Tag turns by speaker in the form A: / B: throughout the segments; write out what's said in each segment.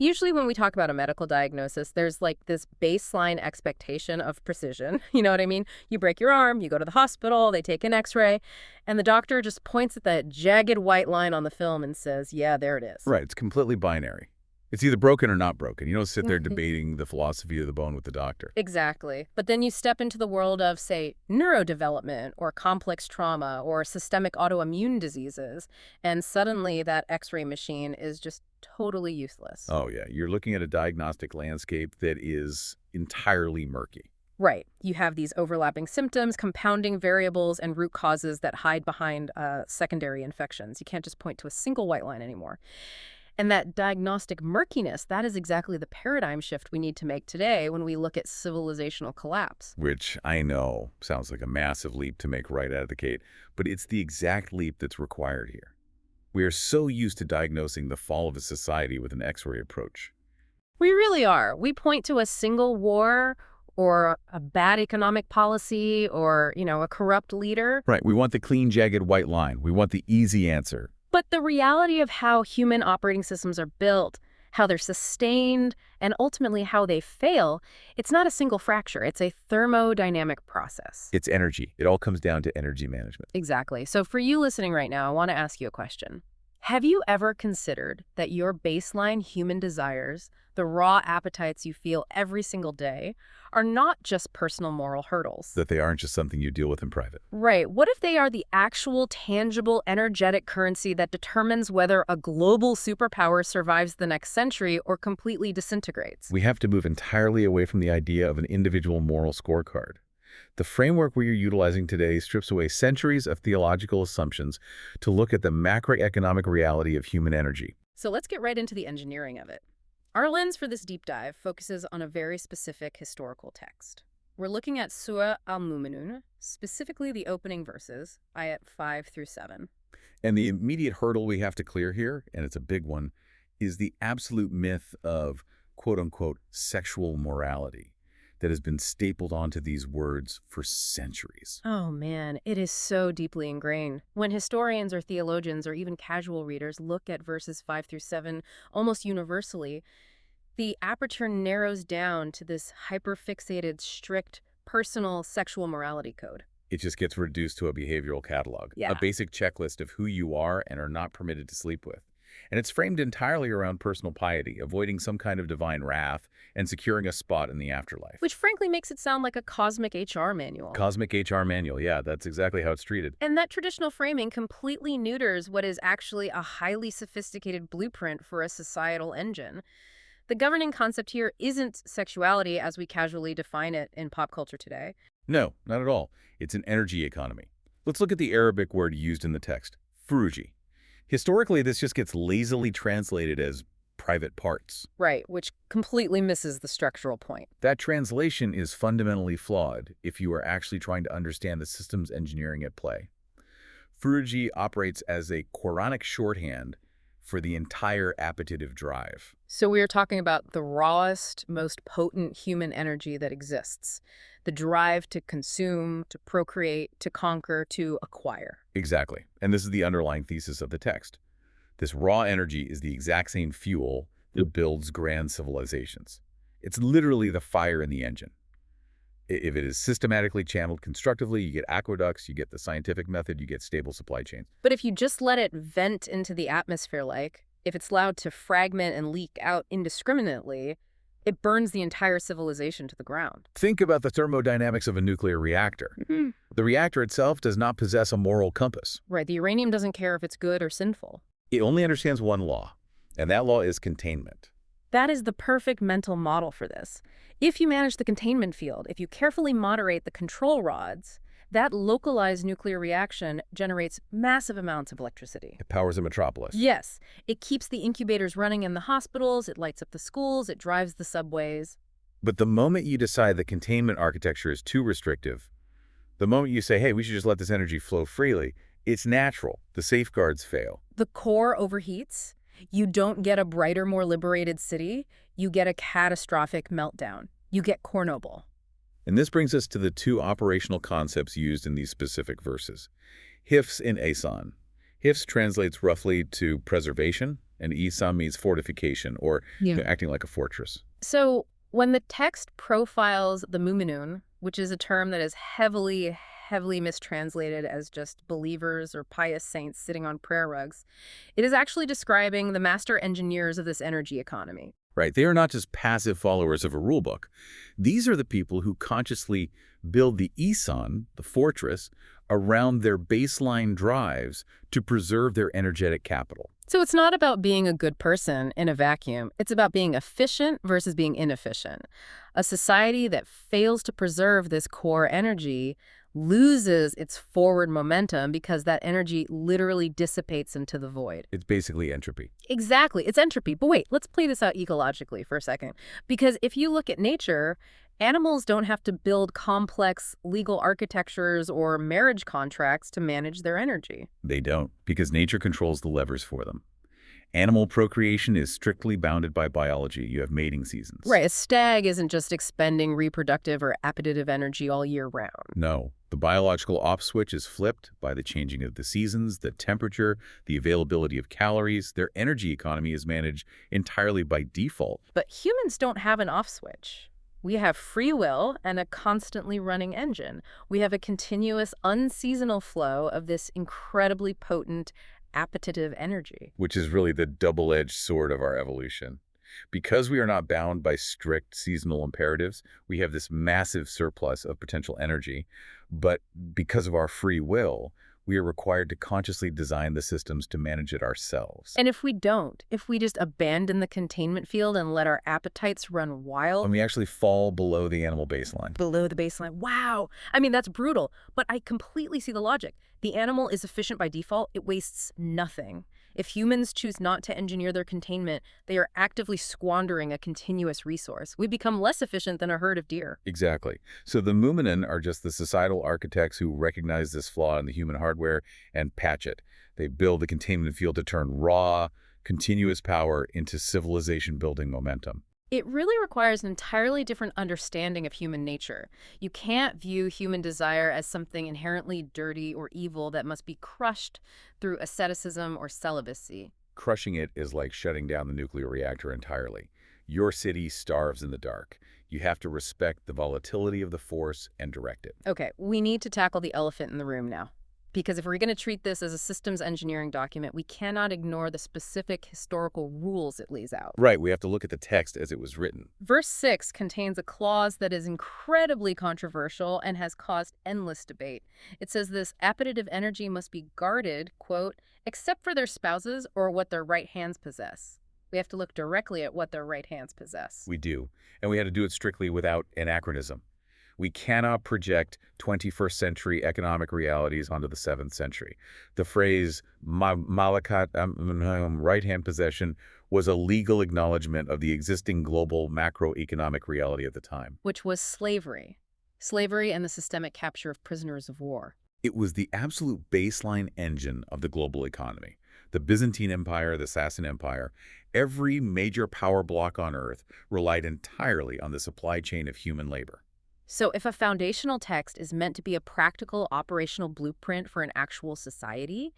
A: Usually when we talk about a medical diagnosis, there's like this baseline expectation of precision. You know what I mean? You break your arm, you go to the hospital, they take an x-ray, and the doctor just points at that jagged white line on the film and says, yeah, there it is.
B: Right, it's completely binary. It's either broken or not broken. You don't sit there debating the philosophy of the bone with the doctor.
A: Exactly. But then you step into the world of, say, neurodevelopment or complex trauma or systemic autoimmune diseases, and suddenly that x-ray machine is just totally useless.
B: Oh, yeah. You're looking at a diagnostic landscape that is entirely murky.
A: Right. You have these overlapping symptoms, compounding variables, and root causes that hide behind secondary infections. You can't just point to a single white line anymore. And that diagnostic murkiness, that is exactly the paradigm shift we need to make today when we look at civilizational collapse.
B: Which I know sounds like a massive leap to make right out of the gate, but it's the exact leap that's required here. We are so used to diagnosing the fall of a society with an X-ray approach.
A: We really are. We point to a single war or a bad economic policy or, a corrupt leader.
B: Right. We want the clean, jagged white line. We want the easy answer.
A: But the reality of how human operating systems are built, how they're sustained, and ultimately how they fail, it's not a single fracture. It's a thermodynamic process.
B: It's energy. It all comes down to energy management.
A: Exactly. So for you listening right now, I want to ask you a question. Have you ever considered that your baseline human desires, the raw appetites you feel every single day, are not just personal moral hurdles?
B: That they aren't just something you deal with in private.
A: Right. What if they are the actual, tangible, energetic currency that determines whether a global superpower survives the next century or completely disintegrates?
B: We have to move entirely away from the idea of an individual moral scorecard. The framework we are utilizing today strips away centuries of theological assumptions to look at the macroeconomic reality of human energy.
A: So let's get right into the engineering of it. Our lens for this deep dive focuses on a very specific historical text. We're looking at Surah al-Mumun, specifically the opening verses, Ayat 5 through 7.
B: And the immediate hurdle we have to clear here, and it's a big one, is the absolute myth of quote-unquote sexual morality that has been stapled onto these words for centuries.
A: Oh man, it is so deeply ingrained. When historians or theologians or even casual readers look at verses 5 through 7 almost universally, the aperture narrows down to this hyperfixated, strict, personal sexual morality code.
B: It just gets reduced to a behavioral catalog, a basic checklist of who you are and are not permitted to sleep with. And it's framed entirely around personal piety, avoiding some kind of divine wrath, and securing a spot in the afterlife.
A: Which frankly makes it sound like a cosmic HR manual.
B: Cosmic HR manual, yeah, that's exactly how it's treated.
A: And that traditional framing completely neuters what is actually a highly sophisticated blueprint for a societal engine. The governing concept here isn't sexuality as we casually define it in pop culture today.
B: No, not at all. It's an energy economy. Let's look at the Arabic word used in the text, furuji. Historically, this just gets lazily translated as private parts.
A: Right, which completely misses the structural point.
B: That translation is fundamentally flawed if you are actually trying to understand the systems engineering at play. Furuji operates as a Quranic shorthand for the entire appetitive drive.
A: So we are talking about the rawest, most potent human energy that exists. The drive to consume, to procreate, to conquer, to acquire.
B: Exactly. And this is the underlying thesis of the text. This raw energy is the exact same fuel that builds grand civilizations. It's literally the fire in the engine. If it is systematically channeled constructively, you get aqueducts, you get the scientific method, you get stable supply chains.
A: But if you just let it vent into the atmosphere, if it's allowed to fragment and leak out indiscriminately, it burns the entire civilization to the ground.
B: Think about the thermodynamics of a nuclear reactor. The reactor itself does not possess a moral compass.
A: Right, the uranium doesn't care if it's good or sinful.
B: It only understands one law, and that law is containment.
A: That is the perfect mental model for this. If you manage the containment field, if you carefully moderate the control rods, that localized nuclear reaction generates massive amounts of electricity.
B: It powers a metropolis.
A: Yes. It keeps the incubators running in the hospitals, it lights up the schools, it drives the subways.
B: But the moment you decide the containment architecture is too restrictive, the moment you say, hey, we should just let this energy flow freely, it's natural. The safeguards fail.
A: The core overheats. You don't get a brighter, more liberated city. You get a catastrophic meltdown. You get Chernobyl.
B: And this brings us to the two operational concepts used in these specific verses. Hifz and Asan. Hifz translates roughly to preservation, And Isa means fortification, or
A: Yeah.
B: acting like a fortress.
A: So when the text profiles the Muminun, which is a term that is heavily mistranslated as just believers or pious saints sitting on prayer rugs, it is actually describing the master engineers of this energy economy.
B: Right? They are not just passive followers of a rulebook. These are the people who consciously build the Isan, the fortress, around their baseline drives to preserve their energetic capital.
A: So it's not about being a good person in a vacuum. It's about being efficient versus being inefficient. A society that fails to preserve this core energy loses its forward momentum because that energy literally dissipates into the void.
B: It's basically entropy.
A: Exactly. It's entropy. But wait, let's play this out ecologically for a second. Because if you look at nature, animals don't have to build complex legal architectures or marriage contracts to manage their energy.
B: They don't, because nature controls the levers for them. Animal procreation is strictly bounded by biology. You have mating seasons.
A: Right. A stag isn't just expending reproductive or appetitive energy all year round.
B: No. The biological off switch is flipped by the changing of the seasons, the temperature, the availability of calories. Their energy economy is managed entirely by default.
A: But humans don't have an off switch. We have free will and a constantly running engine. We have a continuous unseasonal flow of this incredibly potent appetitive energy.
B: Which is really the double-edged sword of our evolution. Because we are not bound by strict seasonal imperatives, we have this massive surplus of potential energy. But because of our free will, we are required to consciously design the systems to manage it ourselves.
A: And if we don't, if we just abandon the containment field and let our appetites run wild,
B: And we actually fall below the animal baseline.
A: below the baseline, wow. I mean, that's brutal, but I completely see the logic. The animal is efficient by default. It wastes nothing. If humans choose not to engineer their containment, they are actively squandering a continuous resource. We become less efficient than a herd of deer.
B: Exactly. So the Muminin are just the societal architects who recognize this flaw in the human hardware and patch it. They build the containment field to turn raw, continuous power into civilization-building momentum.
A: It really requires an entirely different understanding of human nature. You can't view human desire as something inherently dirty or evil that must be crushed through asceticism or celibacy.
B: Crushing it is like shutting down the nuclear reactor entirely. Your city starves in the dark. You have to respect the volatility of the force and direct it.
A: Okay, we need to tackle the elephant in the room now. Because if we're going to treat this as a systems engineering document, we cannot ignore the specific historical rules it lays out.
B: Right, we have to look at the text as it was written.
A: Verse 6 contains a clause that is incredibly controversial and has caused endless debate. It says this appetitive energy must be guarded, quote, except for their spouses or what their right hands possess. We have to look directly at what their right hands possess.
B: We do, and we had to do it strictly without anachronism. We cannot project 21st century economic realities onto the 7th century. The phrase malakat, right-hand possession, was a legal acknowledgement of the existing global macroeconomic reality at the time.
A: Which was slavery. Slavery and the systemic capture of prisoners of war.
B: It was the absolute baseline engine of the global economy. The Byzantine Empire, the Sassanid Empire, every major power block on Earth relied entirely on the supply chain of human labor.
A: So if a foundational text is meant to be a practical operational blueprint for an actual society,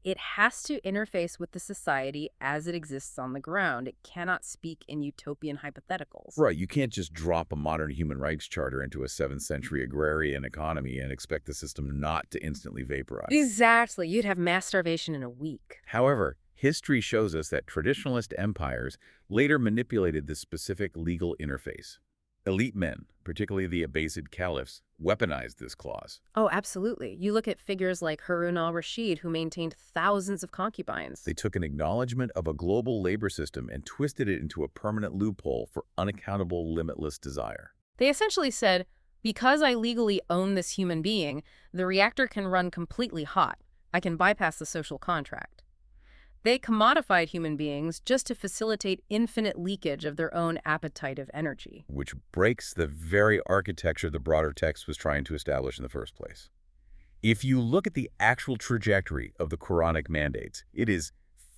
A: it has to interface with the society as it exists on the ground. It cannot speak in utopian hypotheticals.
B: Right, you can't just drop a modern human rights charter into a 7th century agrarian economy and expect the system not to instantly vaporize.
A: Exactly. You'd have mass starvation in a week.
B: However, history shows us that traditionalist empires later manipulated this specific legal interface. Elite men, particularly the Abbasid caliphs, weaponized this clause.
A: Oh, absolutely. You look at figures like Harun al-Rashid, who maintained thousands of concubines.
B: They took an acknowledgement of a global labor system and twisted it into a permanent loophole for unaccountable, limitless desire.
A: They essentially said, because I legally own this human being, the reactor can run completely hot. I can bypass the social contract. They commodified human beings just to facilitate infinite leakage of their own appetite of energy.
B: Which breaks the very architecture the broader text was trying to establish in the first place. If you look at the actual trajectory of the Quranic mandates, it is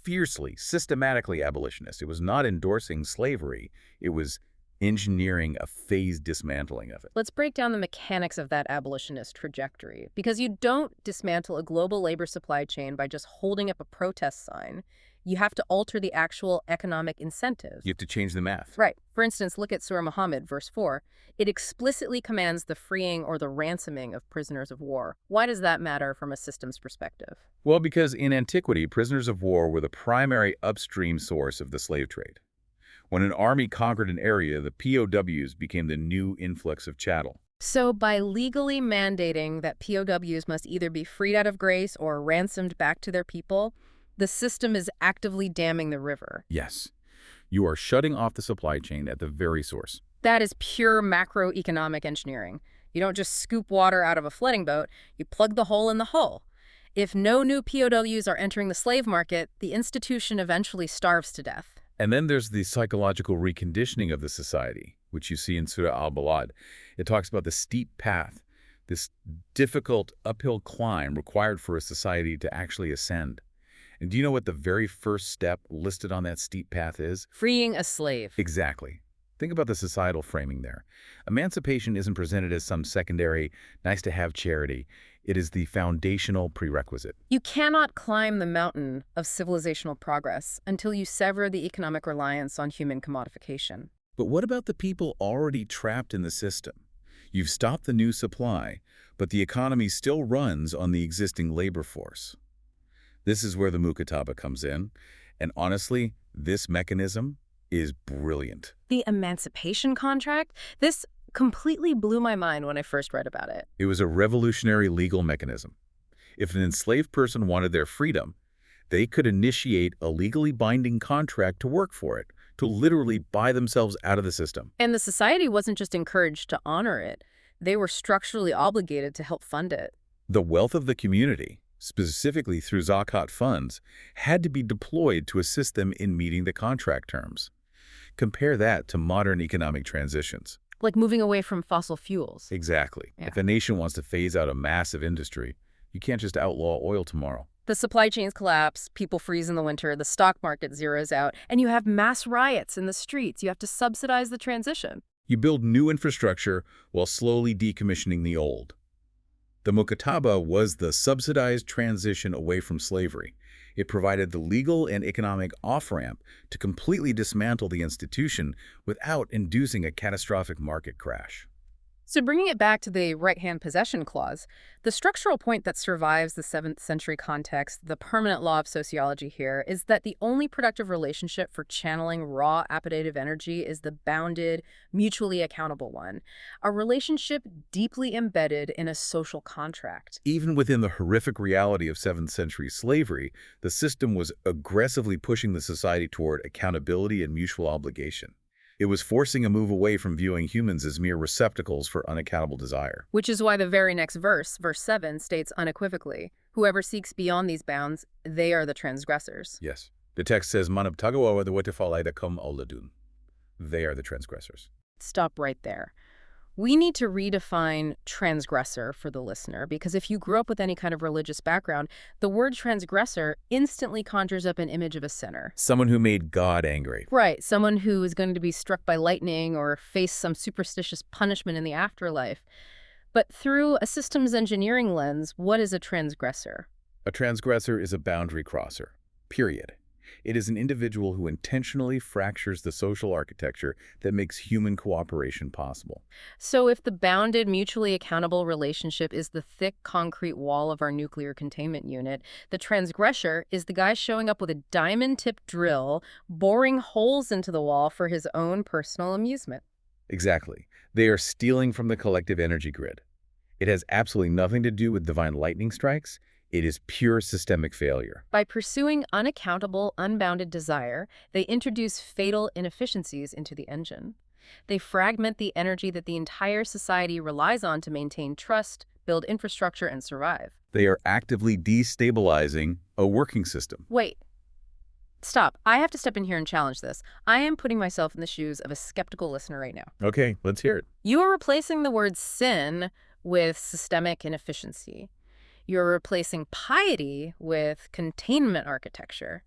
B: fiercely, systematically abolitionist. It was not endorsing slavery. It was engineering a phased dismantling of it.
A: Let's break down the mechanics of that abolitionist trajectory. Because you don't dismantle a global labor supply chain by just holding up a protest sign. You have to alter the actual economic incentives.
B: You have to change the math.
A: Right. For instance, look at Surah Muhammad, verse 4. It explicitly commands the freeing or the ransoming of prisoners of war. Why does that matter from a systems perspective?
B: Well, because in antiquity, prisoners of war were the primary upstream source of the slave trade. When an army conquered an area, the POWs became the new influx of chattel.
A: So by legally mandating that POWs must either be freed out of grace or ransomed back to their people, the system is actively damming the river.
B: Yes, you are shutting off the supply chain at the very source.
A: That is pure macroeconomic engineering. You don't just scoop water out of a flooding boat, you plug the hole in the hull. If no new POWs are entering the slave market, the institution eventually starves to death.
B: And then there's the psychological reconditioning of the society, which you see in Surah al-Balad. It talks about the steep path, this difficult uphill climb required for a society to actually ascend. And do you know what the very first step listed on that steep path is?
A: Freeing a slave.
B: Exactly. Think about the societal framing there. Emancipation isn't presented as some secondary, nice-to-have charity. It is the foundational prerequisite.
A: You cannot climb the mountain of civilizational progress until you sever the economic reliance on human commodification.
B: But what about the people already trapped in the system? You've stopped the new supply, but the economy still runs on the existing labor force. This is where the mukataba comes in, and honestly, this mechanism is brilliant.
A: The emancipation contract? This completely blew my mind when I first read about it.
B: It was a revolutionary legal mechanism. If an enslaved person wanted their freedom, they could initiate a legally binding contract to work for it, to literally buy themselves out of the system.
A: And the society wasn't just encouraged to honor it. They were structurally obligated to help fund it.
B: The wealth of the community, specifically through zakat funds, had to be deployed to assist them in meeting the contract terms. Compare that to modern economic transitions.
A: Like moving away from fossil fuels.
B: Exactly.
A: Yeah.
B: If a nation wants to phase out a massive industry, you can't just outlaw oil tomorrow.
A: The supply chains collapse, people freeze in the winter, the stock market zeroes out, and you have mass riots in the streets. You have to subsidize the transition.
B: You build new infrastructure while slowly decommissioning the old. The mukataba was the subsidized transition away from slavery. It provided the legal and economic off-ramp to completely dismantle the institution without inducing a catastrophic market crash.
A: So bringing it back to the right-hand possession clause, the structural point that survives the 7th century context, the permanent law of sociology here, is that the only productive relationship for channeling raw appetitive energy is the bounded, mutually accountable one, a relationship deeply embedded in a social contract.
B: Even within the horrific reality of 7th century slavery, the system was aggressively pushing the society toward accountability and mutual obligation. It was forcing a move away from viewing humans as mere receptacles for unaccountable desire.
A: Which is why the very next verse, verse 7, states unequivocally, whoever seeks beyond these bounds, they are the transgressors.
B: Yes. The text says, "Manabtagawa the wetafalaidacum auladun." They are the transgressors.
A: Stop right there. We need to redefine transgressor for the listener, because if you grew up with any kind of religious background, the word transgressor instantly conjures up an image of a sinner.
B: Someone who made God angry.
A: Right, someone who is going to be struck by lightning or face some superstitious punishment in the afterlife. But through a systems engineering lens, what is a transgressor?
B: A transgressor is a boundary crosser, period. It is an individual who intentionally fractures the social architecture that makes human cooperation possible.
A: So if the bounded, mutually accountable relationship is the thick, concrete wall of our nuclear containment unit, the transgressor is the guy showing up with a diamond-tipped drill, boring holes into the wall for his own personal amusement.
B: Exactly. They are stealing from the collective energy grid. It has absolutely nothing to do with divine lightning strikes. It is pure systemic failure.
A: By pursuing unaccountable, unbounded desire, they introduce fatal inefficiencies into the engine. They fragment the energy that the entire society relies on to maintain trust, build infrastructure, and survive.
B: They are actively destabilizing a working system.
A: Wait. Stop. I have to step in here and challenge this. I am putting myself in the shoes of a skeptical listener right now.
B: Okay, let's hear it.
A: You are replacing the word sin with systemic inefficiency. You're replacing piety with containment architecture.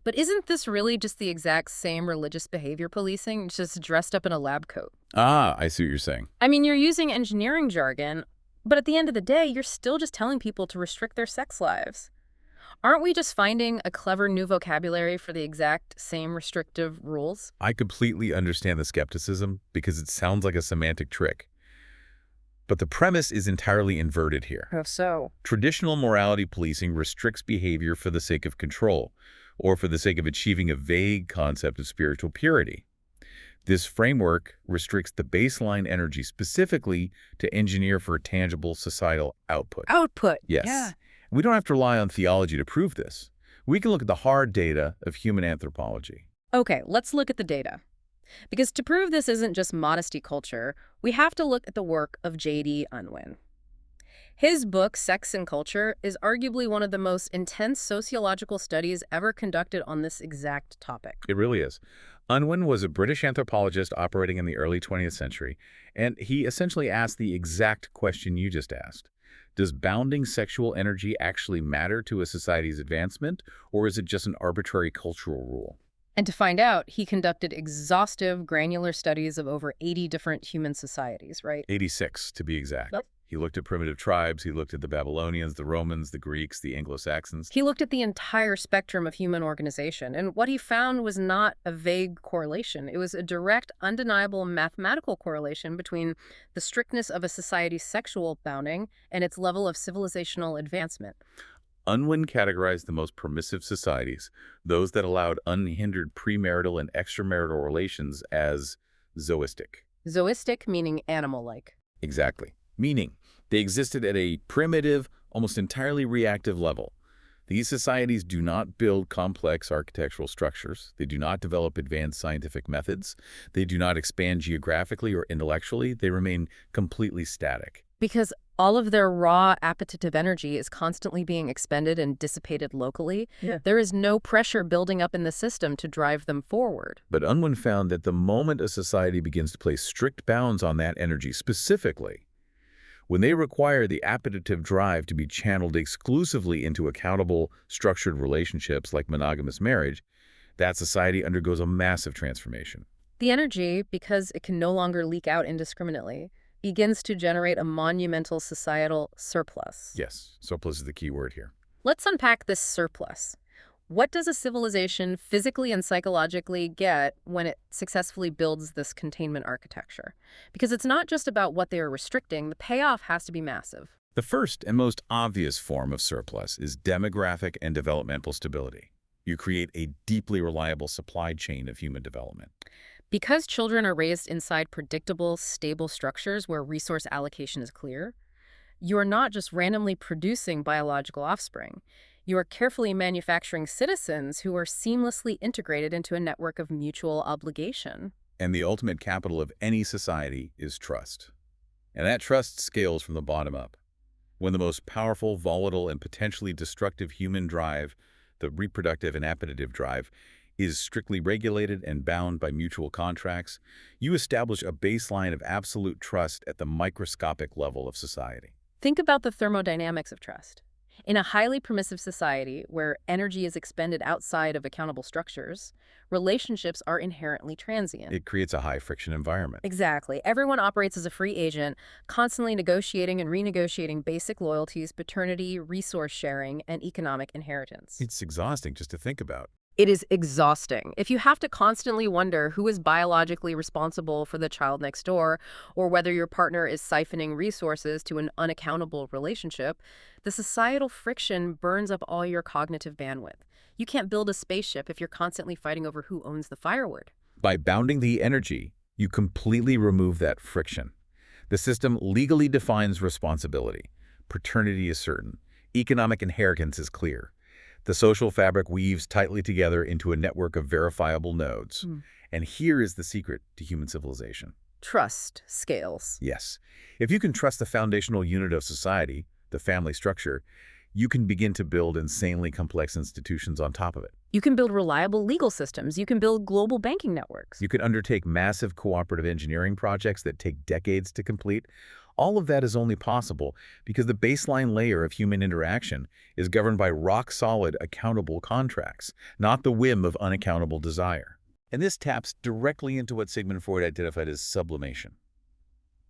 A: But isn't this really just the exact same religious behavior policing, just dressed up in a lab coat?
B: Ah, I see what you're saying.
A: I mean, you're using engineering jargon, but at the end of the day, you're still just telling people to restrict their sex lives. Aren't we just finding a clever new vocabulary for the exact same restrictive rules?
B: I completely understand the skepticism because it sounds like a semantic trick. But the premise is entirely inverted here.
A: How so?
B: Traditional morality policing restricts behavior for the sake of control, or for the sake of achieving a vague concept of spiritual purity. This framework restricts the baseline energy specifically to engineer for tangible societal output.
A: Output.
B: Yes.
A: Yeah.
B: We don't have to rely on theology to prove this. We can look at the hard data of human anthropology.
A: Okay, let's look at the data. Because to prove this isn't just modesty culture, we have to look at the work of J.D. Unwin. His book, Sex and Culture, is arguably one of the most intense sociological studies ever conducted on this exact topic.
B: It really is. Unwin was a British anthropologist operating in the early 20th century, and he essentially asked the exact question you just asked. Does bounding sexual energy actually matter to a society's advancement, or is it just an arbitrary cultural rule?
A: And to find out, he conducted exhaustive, granular studies of over 80 different human societies, right?
B: 86, to be exact.
A: Yep.
B: He looked at primitive tribes, he looked at the Babylonians, the Romans, the Greeks, the Anglo-Saxons.
A: He looked at the entire spectrum of human organization, and what he found was not a vague correlation. It was a direct, undeniable mathematical correlation between the strictness of a society's sexual bounding and its level of civilizational advancement.
B: Unwin categorized the most permissive societies, those that allowed unhindered premarital and extramarital relations, as zoistic.
A: Zoistic meaning animal-like.
B: Exactly. Meaning, they existed at a primitive, almost entirely reactive level. These societies do not build complex architectural structures. They do not develop advanced scientific methods. They do not expand geographically or intellectually. They remain completely static.
A: Because all of their raw appetitive energy is constantly being expended and dissipated locally, there is no pressure building up in the system to drive them forward.
B: But Unwin found that the moment a society begins to place strict bounds on that energy, specifically, when they require the appetitive drive to be channeled exclusively into accountable, structured relationships like monogamous marriage, that society undergoes a massive transformation.
A: The energy, because it can no longer leak out indiscriminately, begins to generate a monumental societal surplus.
B: Yes, surplus is the key word here.
A: Let's unpack this surplus. What does a civilization physically and psychologically get when it successfully builds this containment architecture? Because it's not just about what they are restricting, the payoff has to be massive.
B: The first and most obvious form of surplus is demographic and developmental stability. You create a deeply reliable supply chain of human development.
A: Because children are raised inside predictable, stable structures where resource allocation is clear, you are not just randomly producing biological offspring. You are carefully manufacturing citizens who are seamlessly integrated into a network of mutual obligation.
B: And the ultimate capital of any society is trust. And that trust scales from the bottom up. When the most powerful, volatile, and potentially destructive human drive, the reproductive and appetitive drive, is strictly regulated and bound by mutual contracts, you establish a baseline of absolute trust at the microscopic level of society.
A: Think about the thermodynamics of trust. In a highly permissive society where energy is expended outside of accountable structures, relationships are inherently transient.
B: It creates a high-friction environment.
A: Exactly. Everyone operates as a free agent, constantly negotiating and renegotiating basic loyalties, paternity, resource sharing, and economic inheritance.
B: It's exhausting just to think about.
A: It is exhausting. If you have to constantly wonder who is biologically responsible for the child next door, or whether your partner is siphoning resources to an unaccountable relationship, the societal friction burns up all your cognitive bandwidth. You can't build a spaceship if you're constantly fighting over who owns the firewood.
B: By bounding the energy, you completely remove that friction. The system legally defines responsibility. Paternity is certain. Economic inheritance is clear. The social fabric weaves tightly together into a network of verifiable nodes. And here is the secret to human civilization.
A: Trust scales.
B: Yes. If you can trust the foundational unit of society, the family structure, you can begin to build insanely complex institutions on top of it.
A: You can build reliable legal systems. You can build global banking networks.
B: You can undertake massive cooperative engineering projects that take decades to complete. All of that is only possible because the baseline layer of human interaction is governed by rock-solid, accountable contracts, not the whim of unaccountable desire. And this taps directly into what Sigmund Freud identified as sublimation.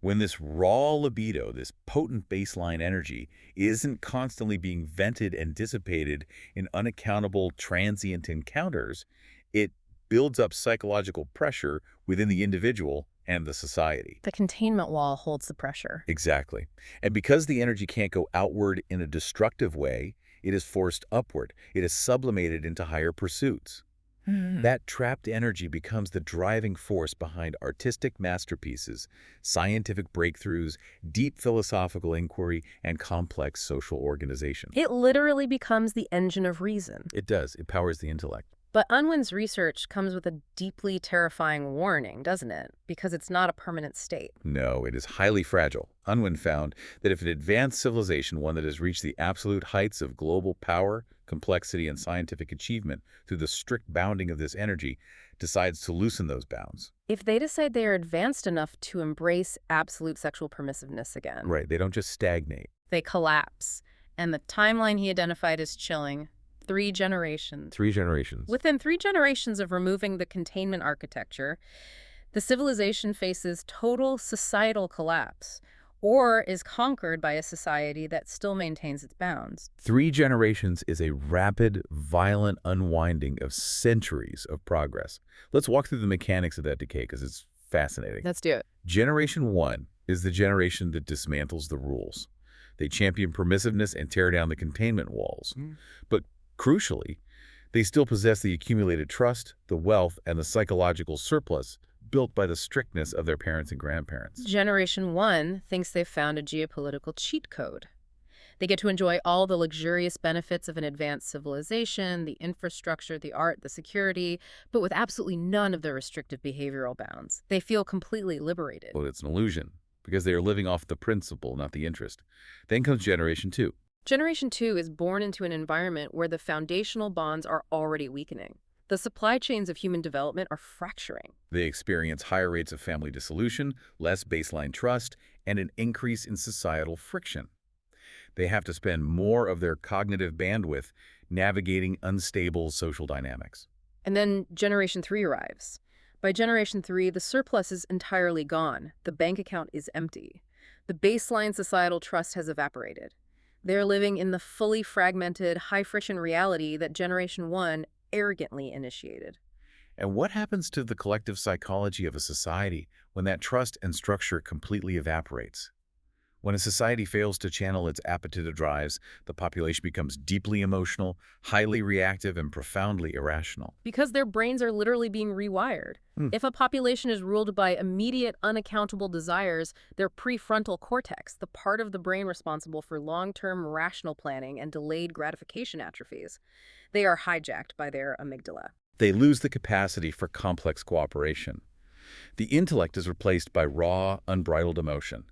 B: When this raw libido, this potent baseline energy, isn't constantly being vented and dissipated in unaccountable transient encounters, it builds up psychological pressure within the individual and the society.
A: The containment wall holds the pressure.
B: Exactly. And because the energy can't go outward in a destructive way, it is forced upward. It is sublimated into higher pursuits. That trapped energy becomes the driving force behind artistic masterpieces, scientific breakthroughs, deep philosophical inquiry, and complex social organization.
A: It literally becomes the engine of reason.
B: It does. It powers the intellect.
A: But Unwin's research comes with a deeply terrifying warning, doesn't it? Because it's not a permanent state.
B: No, it is highly fragile. Unwin found that if an advanced civilization, one that has reached the absolute heights of global power, complexity, and scientific achievement through the strict bounding of this energy, decides to loosen those bounds.
A: If they decide they are advanced enough to embrace absolute sexual permissiveness again.
B: Right, they don't just stagnate.
A: They collapse. And the timeline he identified is chilling. 3 generations.
B: 3 generations.
A: Within 3 generations of removing the containment architecture, the civilization faces total societal collapse or is conquered by a society that still maintains its bounds.
B: 3 generations is a rapid, violent unwinding of centuries of progress. Let's walk through the mechanics of that decay because it's fascinating.
A: Let's do it.
B: Generation 1 is the generation that dismantles the rules. They champion permissiveness and tear down the containment walls. But crucially, they still possess the accumulated trust, the wealth, and the psychological surplus built by the strictness of their parents and grandparents.
A: Generation 1 thinks they've found a geopolitical cheat code. They get to enjoy all the luxurious benefits of an advanced civilization, the infrastructure, the art, the security, but with absolutely none of the restrictive behavioral bounds. They feel completely liberated.
B: Well, it's an illusion, because they are living off the principle, not the interest. Then comes Generation 2.
A: Generation 2 is born into an environment where the foundational bonds are already weakening. The supply chains of human development are fracturing.
B: They experience higher rates of family dissolution, less baseline trust, and an increase in societal friction. They have to spend more of their cognitive bandwidth navigating unstable social dynamics.
A: And then Generation 3 arrives. By Generation 3, the surplus is entirely gone. The bank account is empty. The baseline societal trust has evaporated. They're living in the fully fragmented, high-friction reality that Generation 1 arrogantly initiated.
B: And what happens to the collective psychology of a society when that trust and structure completely evaporates? When a society fails to channel its appetitive drives, the population becomes deeply emotional, highly reactive, and profoundly irrational.
A: Because their brains are literally being rewired. If a population is ruled by immediate, unaccountable desires, their prefrontal cortex, the part of the brain responsible for long-term rational planning and delayed gratification atrophies, they are hijacked by their amygdala.
B: They lose the capacity for complex cooperation. The intellect is replaced by raw, unbridled emotion.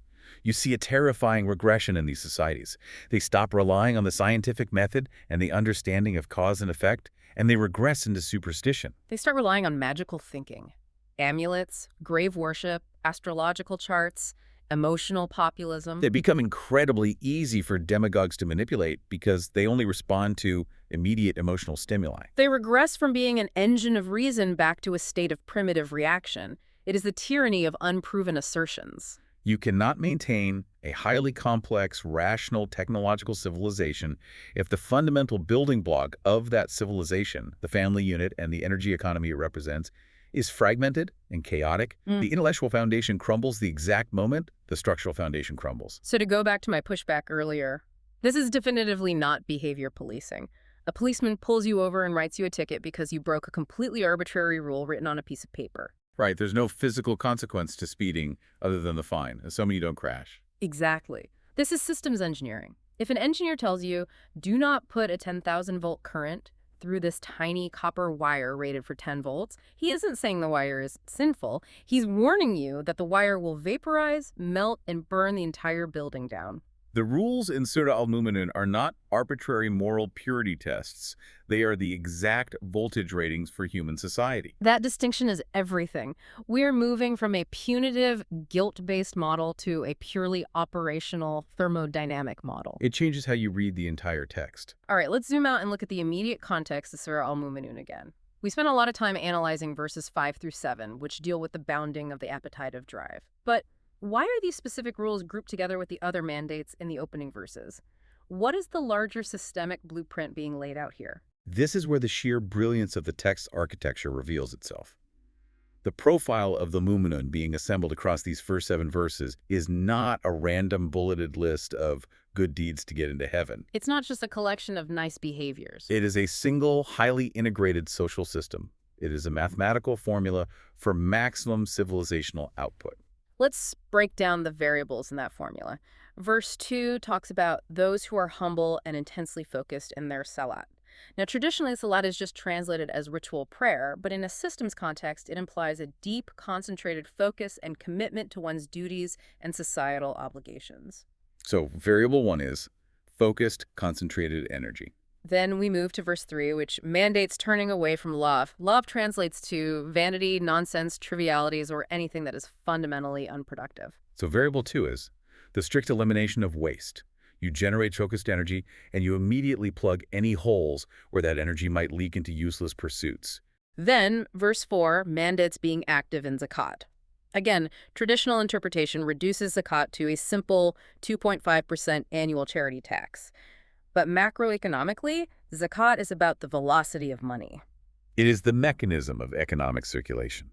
B: You see a terrifying regression in these societies. They stop relying on the scientific method and the understanding of cause and effect, and they regress into superstition.
A: They start relying on magical thinking. Amulets, grave worship, astrological charts, emotional populism.
B: They become incredibly easy for demagogues to manipulate because they only respond to immediate emotional stimuli.
A: They regress from being an engine of reason back to a state of primitive reaction. It is the tyranny of unproven assertions.
B: You cannot maintain a highly complex, rational, technological civilization if the fundamental building block of that civilization, the family unit and the energy economy it represents, is fragmented and chaotic. The intellectual foundation crumbles the exact moment the structural foundation crumbles.
A: So to go back to my pushback earlier, this is definitively not behavior policing. A policeman pulls you over and writes you a ticket because you broke a completely arbitrary rule written on a piece of paper.
B: Right, there's no physical consequence to speeding other than the fine, assuming you don't crash.
A: Exactly. This is systems engineering. If an engineer tells you, do not put a 10,000-volt current through this tiny copper wire rated for 10 volts, he isn't saying the wire is sinful. He's warning you that the wire will vaporize, melt, and burn the entire building down.
B: The rules in Surah al-Mumun are not arbitrary moral purity tests. They are the exact voltage ratings for human society.
A: That distinction is everything. We're moving from a punitive, guilt-based model to a purely operational, thermodynamic model.
B: It changes how you read the entire text.
A: All right, let's zoom out and look at the immediate context of Surah al-Mumun again. We spent a lot of time analyzing verses 5 through 7, which deal with the bounding of the appetitive drive. But Why are these specific rules grouped together with the other mandates in the opening verses? What is the larger systemic blueprint being laid out here?
B: This is where the sheer brilliance of the text's architecture reveals itself. The profile of the Mumun being assembled across these first 7 verses is not a random bulleted list of good deeds to get into heaven.
A: It's not just a collection of nice behaviors.
B: It is a single, highly integrated social system. It is a mathematical formula for maximum civilizational output.
A: Let's break down the variables in that formula. Verse 2 talks about those who are humble and intensely focused in their salat. Now, traditionally, salat is just translated as ritual prayer, but in a systems context, it implies a deep, concentrated focus and commitment to one's duties and societal obligations.
B: So variable 1 is focused, concentrated energy.
A: Then we move to verse 3, which mandates turning away from love. Love translates to vanity, nonsense, trivialities, or anything that is fundamentally unproductive.
B: So variable 2 is the strict elimination of waste. You generate focused energy, and you immediately plug any holes where that energy might leak into useless pursuits.
A: Then, verse 4 mandates being active in zakat. Again, traditional interpretation reduces zakat to a simple 2.5% annual charity tax. But macroeconomically, zakat is about the velocity of money.
B: It is the mechanism of economic circulation,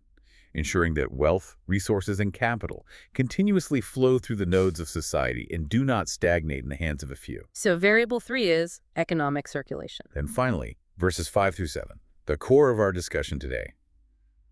B: ensuring that wealth, resources, and capital continuously flow through the nodes of society and do not stagnate in the hands of a few.
A: So variable 3 is economic circulation.
B: And finally, verses 5 through 7, the core of our discussion today.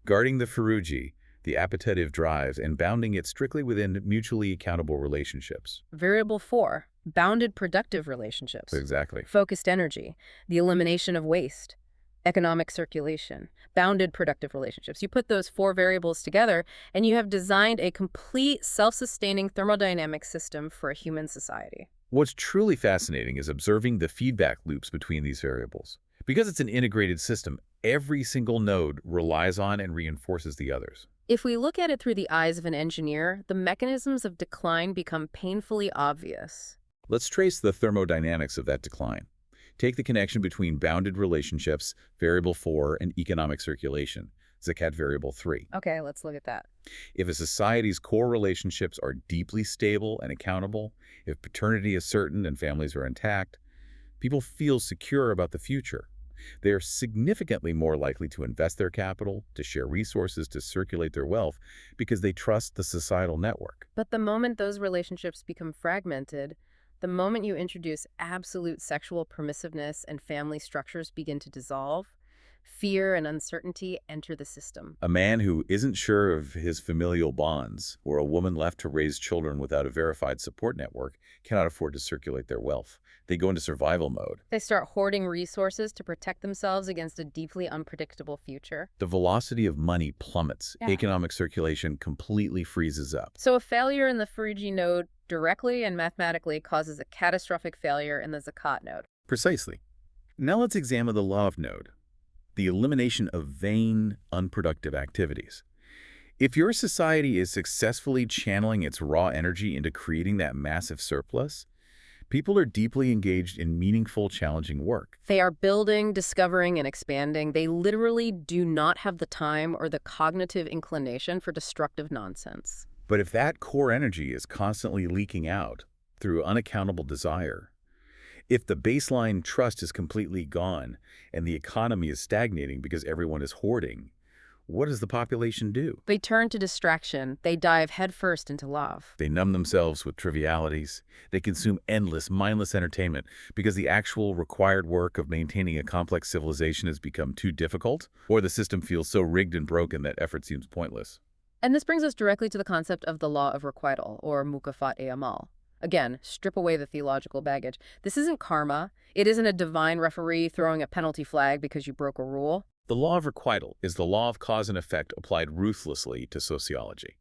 B: Guarding the Furooj, the appetitive drives, and bounding it strictly within mutually accountable relationships.
A: Variable 4, bounded productive relationships.
B: Exactly.
A: Focused energy, the elimination of waste, economic circulation, bounded productive relationships. You put those 4 variables together, and you have designed a complete self-sustaining thermodynamic system for a human society.
B: What's truly fascinating is observing the feedback loops between these variables. Because it's an integrated system, every single node relies on and reinforces the others.
A: If we look at it through the eyes of an engineer, the mechanisms of decline become painfully obvious.
B: Let's trace the thermodynamics of that decline. Take the connection between bounded relationships, variable 4, and economic circulation, zakat variable 3.
A: Okay, let's look at that.
B: If a society's core relationships are deeply stable and accountable, if paternity is certain and families are intact, people feel secure about the future. They are significantly more likely to invest their capital, to share resources, to circulate their wealth, because they trust the societal network.
A: But the moment those relationships become fragmented, the moment you introduce absolute sexual permissiveness and family structures begin to dissolve, fear and uncertainty enter the system.
B: A man who isn't sure of his familial bonds, or a woman left to raise children without a verified support network, cannot afford to circulate their wealth. They go into survival mode.
A: They start hoarding resources to protect themselves against a deeply unpredictable future.
B: The velocity of money plummets.
A: Yeah.
B: Economic circulation completely freezes up.
A: So a failure in the Furooj node directly and mathematically causes a catastrophic failure in the zakat node.
B: Precisely. Now let's examine the love node, the elimination of vain, unproductive activities. If your society is successfully channeling its raw energy into creating that massive surplus, people are deeply engaged in meaningful, challenging work.
A: They are building, discovering, and expanding. They literally do not have the time or the cognitive inclination for destructive nonsense.
B: But if that core energy is constantly leaking out through unaccountable desire, if the baseline trust is completely gone and the economy is stagnating because everyone is hoarding, what does the population do?
A: They turn to distraction. They dive headfirst into love.
B: They numb themselves with trivialities. They consume endless, mindless entertainment because the actual required work of maintaining a complex civilization has become too difficult, or the system feels so rigged and broken that effort seems pointless.
A: And this brings us directly to the concept of the law of requital, or mukafat-e-amal. Again, strip away the theological baggage. This isn't karma. It isn't a divine referee throwing a penalty flag because you broke a rule.
B: The law of requital is the law of cause and effect applied ruthlessly to sociology.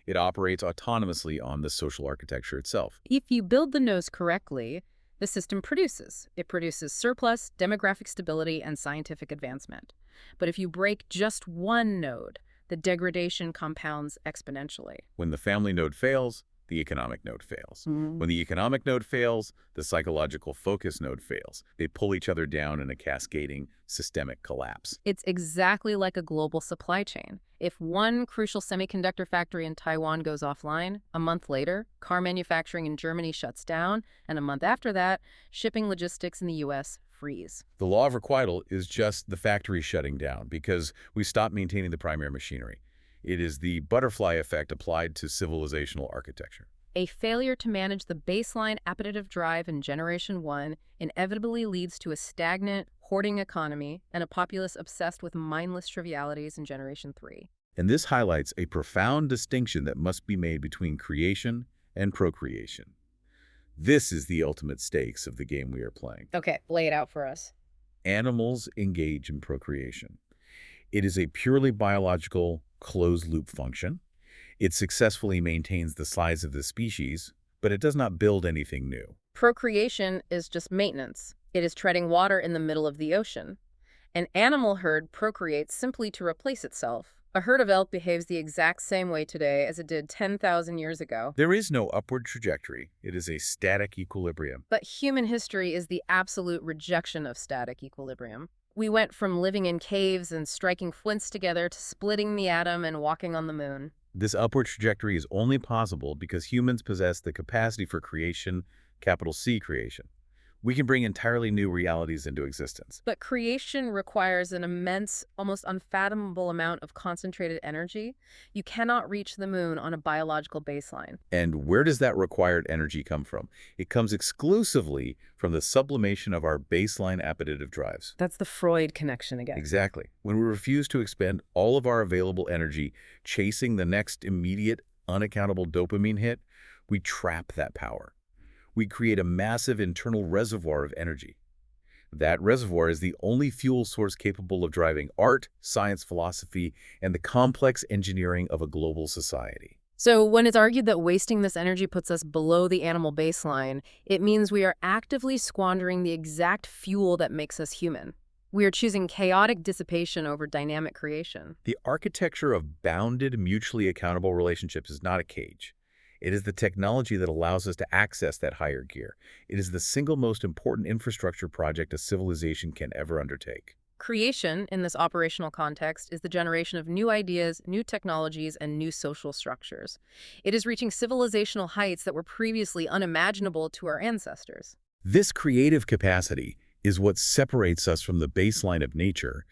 B: It operates autonomously on the social architecture itself.
A: If you build the nose correctly, the system produces. It produces surplus, demographic stability, and scientific advancement. But if you break just one node, the degradation compounds exponentially.
B: When the family node fails, the economic node fails. When the economic node fails, the psychological focus node fails. They pull each other down in a cascading, systemic collapse.
A: It's exactly like a global supply chain. If one crucial semiconductor factory in Taiwan goes offline, a month later, car manufacturing in Germany shuts down, and a month after that, shipping logistics in the U.S. freeze.
B: The law of requital is just the factory shutting down because we stopped maintaining the primary machinery. It is the butterfly effect applied to civilizational architecture.
A: A failure to manage the baseline appetitive drive in Generation 1 inevitably leads to a stagnant, hoarding economy and a populace obsessed with mindless trivialities in Generation 3.
B: And this highlights a profound distinction that must be made between creation and procreation. This is the ultimate stakes of the game we are playing.
A: Okay, lay it out for us.
B: Animals engage in procreation. It is a purely biological, closed-loop function. It successfully maintains the size of the species, but it does not build anything new.
A: Procreation is just maintenance. It is treading water in the middle of the ocean. An animal herd procreates simply to replace itself. A herd of elk behaves the exact same way today as it did 10,000 years ago.
B: There is no upward trajectory. It is a static equilibrium.
A: But human history is the absolute rejection of static equilibrium. We went from living in caves and striking flints together to splitting the atom and walking on the moon.
B: This upward trajectory is only possible because humans possess the capacity for creation, capital C creation. We can bring entirely new realities into existence.
A: But creation requires an immense, almost unfathomable amount of concentrated energy. You cannot reach the moon on a biological baseline.
B: And where does that required energy come from? It comes exclusively from the sublimation of our baseline appetitive drives.
A: That's the Freud connection again.
B: Exactly. When we refuse to expend all of our available energy chasing the next immediate, unaccountable dopamine hit, we trap that power. We create a massive internal reservoir of energy. That reservoir is the only fuel source capable of driving art, science, philosophy, and the complex engineering of a global society.
A: So when it's argued that wasting this energy puts us below the animal baseline, it means we are actively squandering the exact fuel that makes us human. We are choosing chaotic dissipation over dynamic creation.
B: The architecture of bounded, mutually accountable relationships is not a cage. It is the technology that allows us to access that higher gear. It is the single most important infrastructure project a civilization can ever undertake.
A: Creation, in this operational context, is the generation of new ideas, new technologies, and new social structures. It is reaching civilizational heights that were previously unimaginable to our ancestors.
B: This creative capacity is what separates us from the baseline of nature,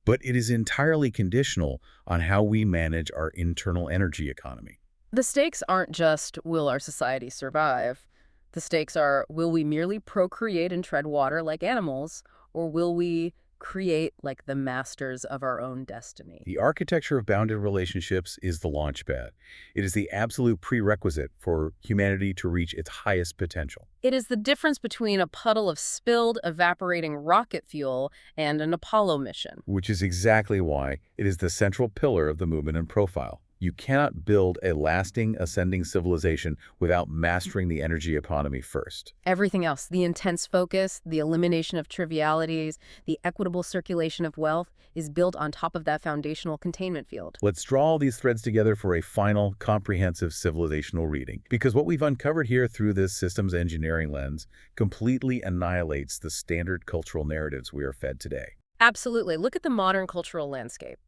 B: but it is entirely conditional on how we manage our internal energy economy.
A: The stakes aren't just, will our society survive? The stakes are, will we merely procreate and tread water like animals, or will we create like the masters of our own destiny?
B: The architecture of bounded relationships is the launchpad. It is the absolute prerequisite for humanity to reach its highest potential.
A: It is the difference between a puddle of spilled, evaporating rocket fuel and an Apollo mission.
B: Which is exactly why it is the central pillar of the movement and profile. You cannot build a lasting, ascending civilization without mastering the energy economy first.
A: Everything else, the intense focus, the elimination of trivialities, the equitable circulation of wealth, is built on top of that foundational containment field.
B: Let's draw all these threads together for a final, comprehensive civilizational reading. Because what we've uncovered here through this systems engineering lens completely annihilates the standard cultural narratives we are fed today.
A: Absolutely. Look at the modern cultural landscape.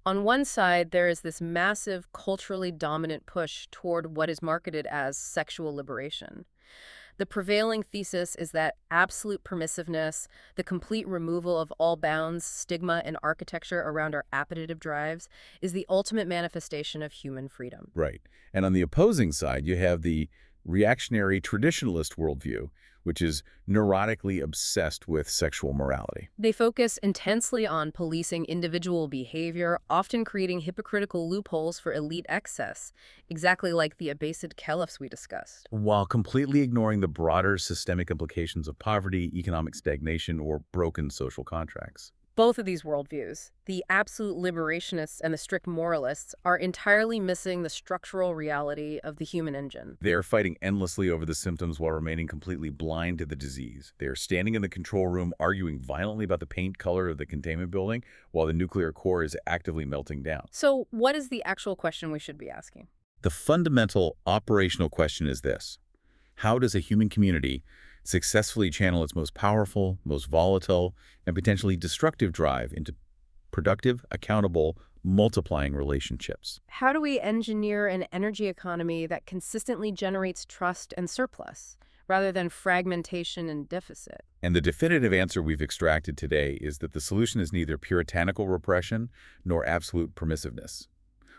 A: On one side, there is this massive, culturally dominant push toward what is marketed as sexual liberation. The prevailing thesis is that absolute permissiveness, the complete removal of all bounds, stigma, and architecture around our appetitive drives is the ultimate manifestation of human freedom.
B: Right. And on the opposing side, you have the reactionary traditionalist worldview, which is neurotically obsessed with sexual morality.
A: They focus intensely on policing individual behavior, often creating hypocritical loopholes for elite excess, exactly like the Abbasid caliphs we discussed.
B: While completely ignoring the broader systemic implications of poverty, economic stagnation, or broken social contracts.
A: Both of these worldviews, the absolute liberationists and the strict moralists, are entirely missing the structural reality of the human engine.
B: They are fighting endlessly over the symptoms while remaining completely blind to the disease. They are standing in the control room arguing violently about the paint color of the containment building while the nuclear core is actively melting down.
A: So what is the actual question we should be asking?
B: The fundamental operational question is this: how does a human community successfully channel its most powerful, most volatile, and potentially destructive drive into productive, accountable, multiplying relationships.
A: How do we engineer an energy economy that consistently generates trust and surplus, rather than fragmentation and deficit?
B: And the definitive answer we've extracted today is that the solution is neither puritanical repression nor absolute permissiveness.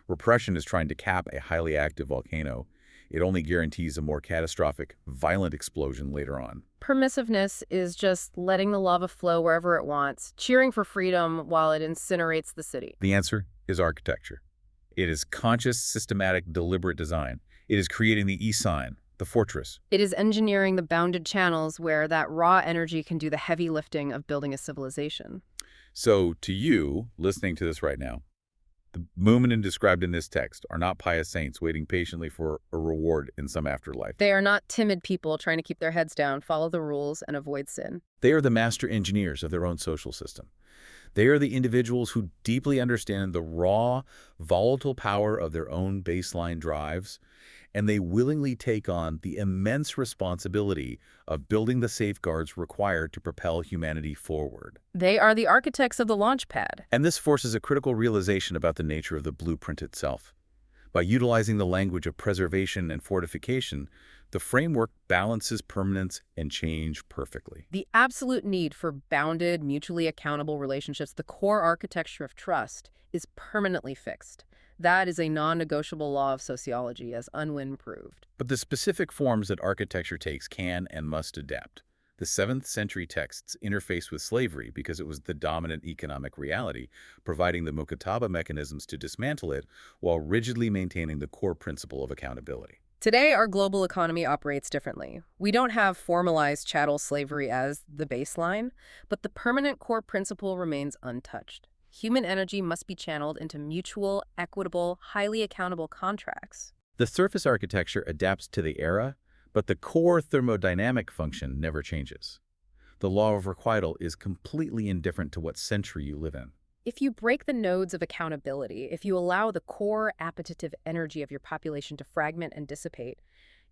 B: Repression is trying to cap a highly active volcano. It only guarantees a more catastrophic, violent explosion later on.
A: Permissiveness is just letting the lava flow wherever it wants, cheering for freedom while it incinerates the city.
B: The answer is architecture. It is conscious, systematic, deliberate design. It is creating the e-sign, the fortress.
A: It is engineering the bounded channels where that raw energy can do the heavy lifting of building a civilization.
B: So, to you, listening to this right now, the Mu'minin described in this text are not pious saints waiting patiently for a reward in some afterlife.
A: They are not timid people trying to keep their heads down, follow the rules, and avoid sin.
B: They are the master engineers of their own social system. They are the individuals who deeply understand the raw, volatile power of their own baseline drives, and they willingly take on the immense responsibility of building the safeguards required to propel humanity forward.
A: They are the architects of the launch pad.
B: And this forces a critical realization about the nature of the blueprint itself. By utilizing the language of preservation and fortification, the framework balances permanence and change perfectly.
A: The absolute need for bounded, mutually accountable relationships, the core architecture of trust, is permanently fixed. That is a non-negotiable law of sociology, as Unwin proved.
B: But the specific forms that architecture takes can and must adapt. The 7th century texts interface with slavery because it was the dominant economic reality, providing the mukataba mechanisms to dismantle it while rigidly maintaining the core principle of accountability.
A: Today, our global economy operates differently. We don't have formalized chattel slavery as the baseline, but the permanent core principle remains untouched. Human energy must be channeled into mutual, equitable, highly accountable contracts.
B: The surface architecture adapts to the era, but the core thermodynamic function never changes. The law of requital is completely indifferent to what century you live in.
A: If you break the nodes of accountability, if you allow the core appetitive energy of your population to fragment and dissipate,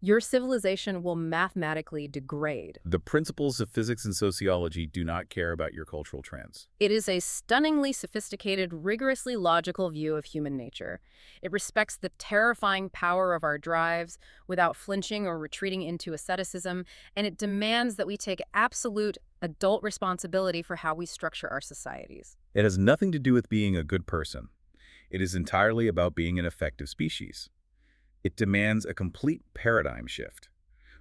A: your civilization will mathematically degrade.
B: The principles of physics and sociology do not care about your cultural trends.
A: It is a stunningly sophisticated, rigorously logical view of human nature. It respects the terrifying power of our drives without flinching or retreating into asceticism, and it demands that we take absolute adult responsibility for how we structure our societies.
B: It has nothing to do with being a good person. It is entirely about being an effective species. It demands a complete paradigm shift,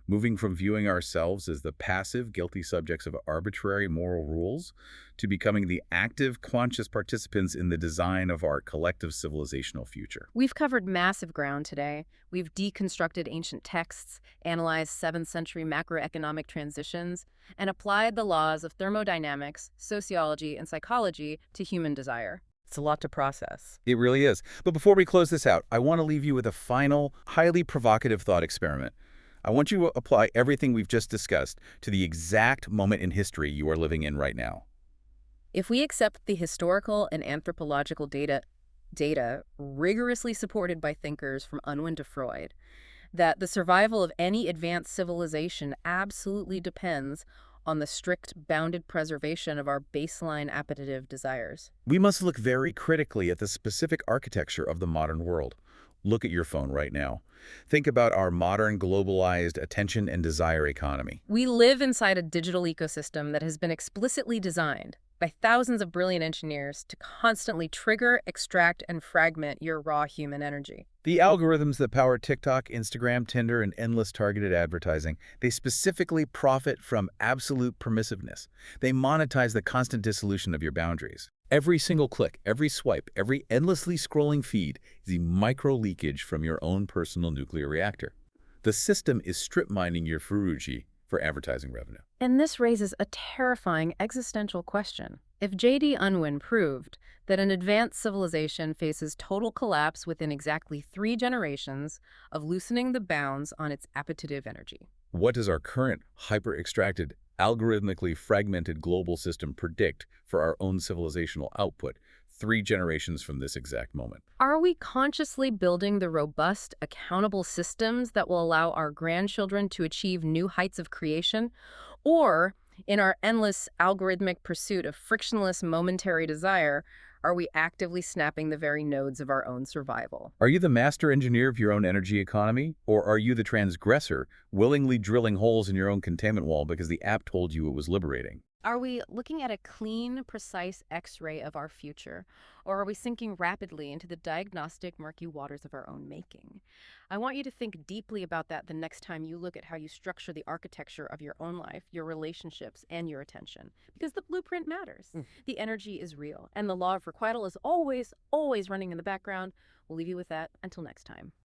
B: moving from viewing ourselves as the passive, guilty subjects of arbitrary moral rules to becoming the active, conscious participants in the design of our collective civilizational future.
A: We've covered massive ground today. We've deconstructed ancient texts, analyzed 7th century macroeconomic transitions, and applied the laws of thermodynamics, sociology, and psychology to human desire. It's a lot to process.
B: It really is. But before we close this out, I want to leave you with a final, highly provocative thought experiment. I want you to apply everything we've just discussed to the exact moment in history you are living in right now.
A: If we accept the historical and anthropological data rigorously supported by thinkers from Unwin to Freud, that the survival of any advanced civilization absolutely depends on the strict, bounded preservation of our baseline appetitive desires.
B: We must look very critically at the specific architecture of the modern world. Look at your phone right now. Think about our modern, globalized attention and desire economy.
A: We live inside a digital ecosystem that has been explicitly designed by thousands of brilliant engineers to constantly trigger, extract, and fragment your raw human energy.
B: The algorithms that power TikTok, Instagram, Tinder, and endless targeted advertising, they specifically profit from absolute permissiveness. They monetize the constant dissolution of your boundaries. Every single click, every swipe, every endlessly scrolling feed is a micro-leakage from your own personal nuclear reactor. The system is strip-mining your Furooj for advertising revenue.
A: And this raises a terrifying existential question. If J.D. Unwin proved that an advanced civilization faces total collapse within exactly 3 generations of loosening the bounds on its appetitive energy,
B: what does our current hyper-extracted, algorithmically fragmented global system predict for our own civilizational output 3 generations from this exact moment?
A: are we consciously building the robust, accountable systems that will allow our grandchildren to achieve new heights of creation? Or, in our endless algorithmic pursuit of frictionless momentary desire, Are we actively snapping the very nodes of our own survival?
B: Are you the master engineer of your own energy economy, or are you the transgressor, willingly drilling holes in your own containment wall because the app told you it was liberating?
A: Are we looking at a clean, precise X-ray of our future, or are we sinking rapidly into the diagnostic, murky waters of our own making? I want you to think deeply about that the next time you look at how you structure the architecture of your own life, your relationships, and your attention. Because the blueprint matters. The energy is real, and the law of requital is always, always running in the background. We'll leave you with that until next time.